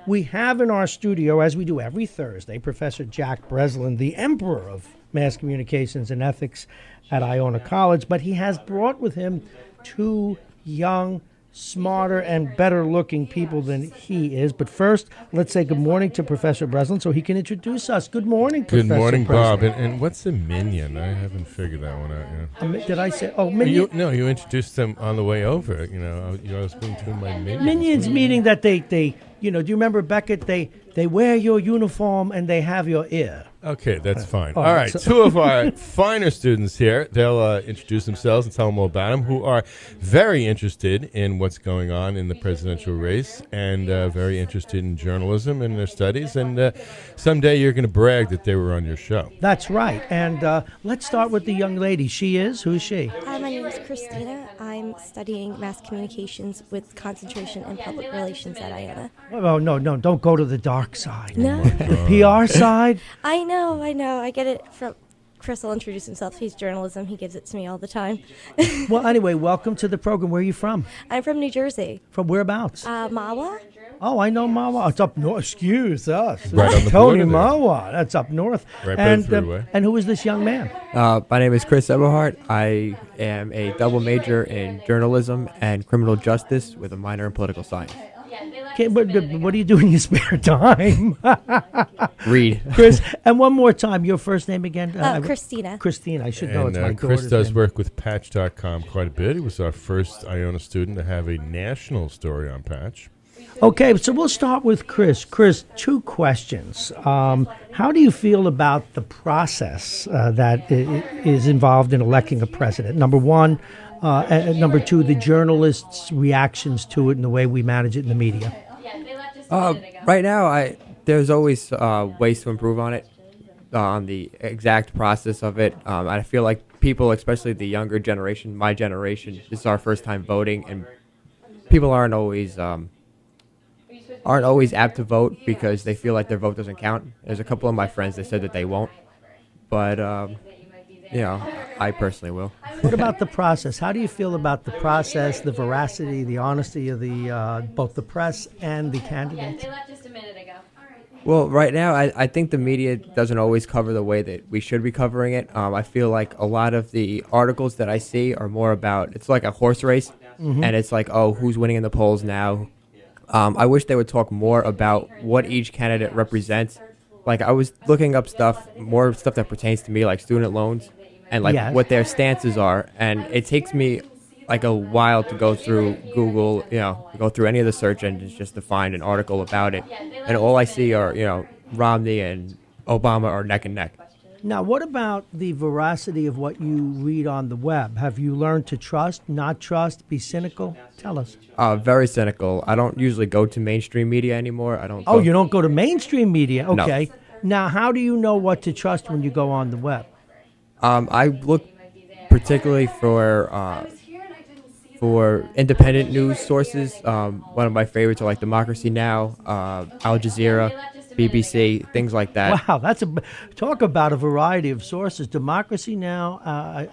We have in our studio, as we do every Thursday, Professor Jack Breslin, the emperor of mass communications and ethics at Iona College, but he has brought with him two young, smarter, and better-looking people than he is. But first, let's say good morning to Professor Breslin so he can introduce us. Good morning, Professor Good morning, Breslin. Bob. And what's a minion? I haven't figured that one out yet. Did I say? Oh, minion. You introduced them on the way over. You know, I was going to my minions. Minions meaning that they, do you remember, Beckett, they wear your uniform and they have your ear. Okay, that's fine. All All right, right, two of our finer students here. They'll introduce themselves and tell them all about them, who are very interested in what's going on in the presidential race and very interested in journalism and their studies. And someday you're going to brag that they were on your show. That's right. And let's start with the young lady. Who is she? Hi, my name is Christina. I'm studying mass communications with concentration in public relations at Iona. Oh, no, don't go to the dark side. No. The PR side? I know. I get it from Chris will introduce himself. He's journalism. He gives it to me all the time. Well, anyway, welcome to the program. Where are you from? I'm from New Jersey. From whereabouts? Mawa. Oh, I know Mawa. It's up north. Excuse us. Right on the Tony border there. Mawa. That's up north. Right by the freeway. And who is this young man? My name is Chris Eberhart. I am a double major in journalism and criminal justice with a minor in political science. Okay, what do you do in your spare time? Read. Chris, and one more time, your first name again? Christina. Christine, I should know. And It's my Chris daughter's does name. work with Patch.com quite a bit. He was our first Iona student to have a national story on Patch. Okay, so we'll start with Chris. Chris, two questions. How do you feel about the process that is involved in electing a president? Number one, and number two, the journalists' reactions to it and the way we manage it in the media. Right now, there's always ways to improve on it, on the exact process of it. I feel like people, especially the younger generation, my generation, this is our first time voting, and people aren't always apt to vote because they feel like their vote doesn't count. There's a couple of my friends that said that they won't, but I personally will. What about the process? How do you feel about the process, the veracity, the honesty of the both the press and the candidates? They left just a minute ago. Well, right now, I think the media doesn't always cover the way that we should be covering it. I feel like a lot of the articles that I see are more about, it's like a horse race, and it's like, oh, who's winning in the polls now? I wish they would talk more about what each candidate represents. Like, I was looking up more stuff that pertains to me, like student loans, and like what their stances are. And it takes me like a while to go through Google, go through any of the search engines just to find an article about it. And all I see are, Romney and Obama are neck and neck. Now, what about the veracity of what you read on the web? Have you learned to trust, not trust, be cynical? Tell us. Very cynical. I don't usually go to mainstream media anymore. You don't go to mainstream media? Okay. No. Now, how do you know what to trust when you go on the web? I look particularly for independent news sources. One of my favorites are like Democracy Now!, Al Jazeera, BBC, things like that. Wow, talk about a variety of sources. Democracy Now!,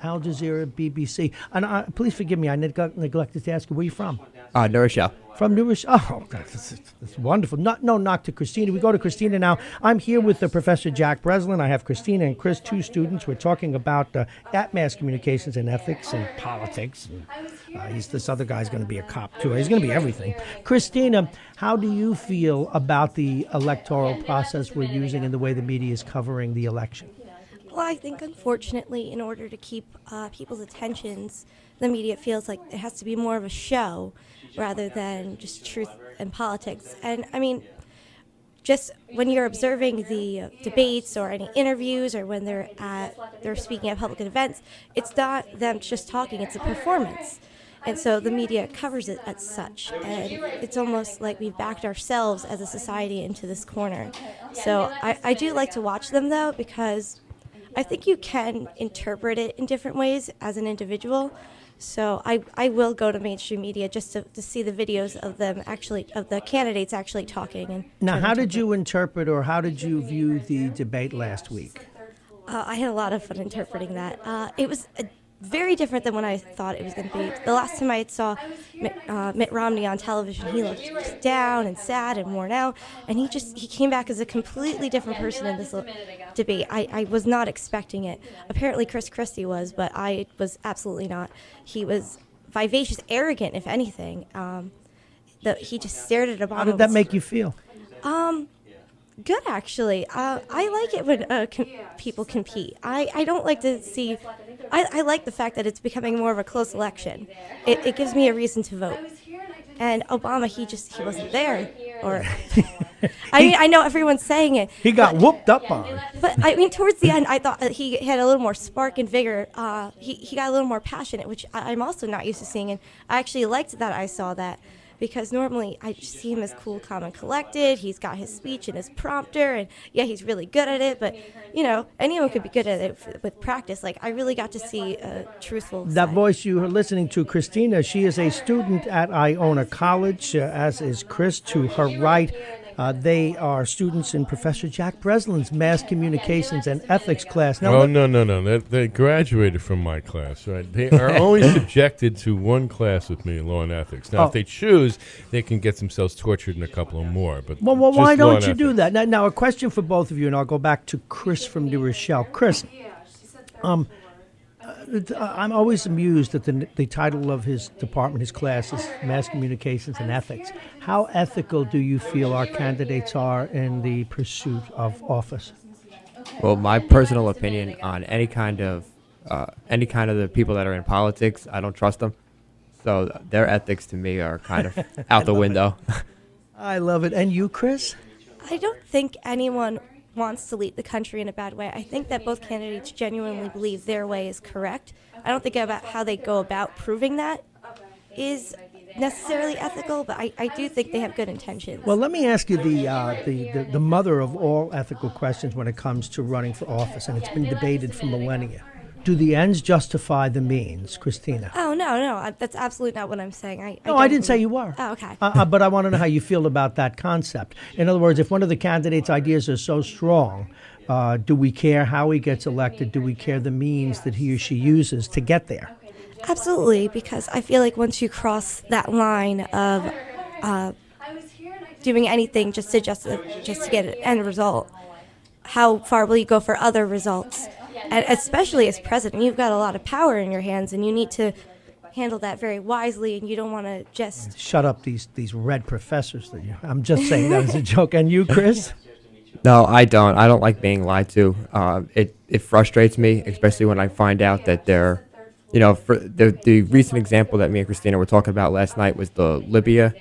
Al Jazeera, BBC. And please forgive me, I neglected to ask you, where are you from? New Rochelle. From New Rochelle. Oh, that's wonderful. No knock to Christina. We go to Christina now. I'm here with Professor Jack Breslin. I have Christina and Chris, two students. We're talking about mass communications and ethics and politics. And, this other guy's going to be a cop, too. He's going to be everything. Christina, how do you feel about the electoral process we're using and the way the media is covering the election? Well, I think, unfortunately, in order to keep people's attentions, the media feels like it has to be more of a show rather than just truth and politics. And, I mean, just when you're observing the debates or any interviews or when they're speaking at public events, it's not them just talking, it's a performance. And so the media covers it as such. And it's almost like we've backed ourselves as a society into this corner. So I do like to watch them, though, because I think you can interpret it in different ways as an individual. So I will go to mainstream media just to see the videos of the candidates actually talking. And now, how did you interpret or how did you view the debate last week? I had a lot of fun interpreting that. It was very different than what I thought it was going to be. The last time I saw Mitt Romney on television, he looked just down and sad and worn out, and he came back as a completely different person in this debate. I was not expecting it. Apparently Chris Christie was, but I was absolutely not. He was vivacious, arrogant, if anything. He just stared at Obama. How did that make you feel? Good, actually. I like it when people compete. I don't like to see. I like the fact that it's becoming more of a close election. It gives me a reason to vote. And Obama, he wasn't there. Or, I mean, I know everyone's saying it. He got whooped up on. But I mean, towards the end, I thought that he had a little more spark and vigor. He got a little more passionate, which I'm also not used to seeing. And I actually liked that I saw that. Because normally I just see him as cool, calm, and collected. He's got his speech and his prompter, and yeah, he's really good at it. But anyone could be good at it with practice. Like, I really got to see a truthful That side. voice you are listening to, Christina, she is a student at Iona College, as is Chris. To her right, they are students in Professor Jack Breslin's Mass Communications and Ethics class. Now, Oh, no. They graduated from my class, right? They are only subjected to one class with me in law and ethics. Now, if they choose, they can get themselves tortured in a couple of more. But Well, just why law don't and you do ethics. that? Now, a question for both of you, and I'll go back to Chris from New Rochelle. Chris, I'm always amused that the title of his department, his class, is Mass Communications and Ethics. How ethical do you feel our candidates are in the pursuit of office? Well, my personal opinion on any kind of the people that are in politics, I don't trust them. So their ethics to me are kind of out the window. I love it. And you, Chris? I don't think anyone wants to lead the country in a bad way. I think that both candidates genuinely believe their way is correct. I don't think about how they go about proving that is necessarily ethical, but I do think they have good intentions. Well, let me ask you the mother of all ethical questions when it comes to running for office, and it's been debated for millennia. Do the ends justify the means, Christina? Oh, no, that's absolutely not what I'm saying. I I didn't say you were. Oh, okay. But I want to know how you feel about that concept. In other words, if one of the candidates' ideas are so strong, do we care how he gets elected? Do we care the means that he or she uses to get there? Absolutely, because I feel like once you cross that line of doing anything just to get an end result, how far will you go for other results? And especially as president, you've got a lot of power in your hands, and you need to handle that very wisely, and you don't want to just... Shut up, these red professors. I'm just saying that as a joke. And you, Chris? No, I don't. I don't like being lied to. It frustrates me, especially when I find out that they're, for the recent example that me and Christina were talking about last night was the Libya,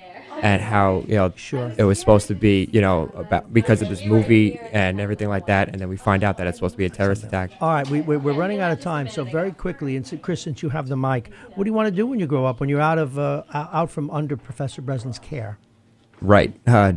and how Sure. it was supposed to be about because of this movie and everything like that, and then we find out that it's supposed to be a terrorist attack. All right, we're running out of time, so very quickly, and Chris, since you have the mic, what do you want to do when you grow up, when you're out from under Professor Breslin's care? Right,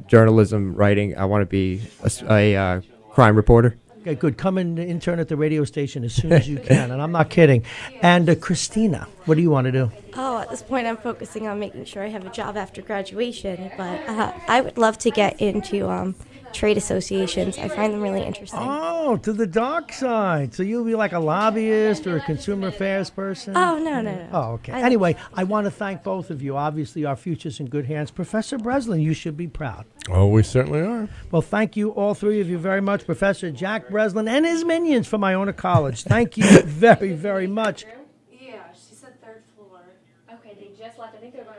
journalism, writing. I want to be a crime reporter. Okay, good. Come and intern at the radio station as soon as you can, and I'm not kidding. And Christina, what do you want to do? Oh, at this point, I'm focusing on making sure I have a job after graduation, but I would love to get into trade associations. I find them really interesting. Oh, to the dark side. So you'll be like a lobbyist or a consumer affairs person? Oh, no. Oh, okay. Anyway, I want to thank both of you. Obviously, our future's in good hands. Professor Breslin, you should be proud. Oh, we certainly are. Well, thank you, all three of you, very much. Professor Jack Breslin and his minions from Iona College. Thank you very, very much. Yeah, she said third floor. Okay, they just left. I think they're going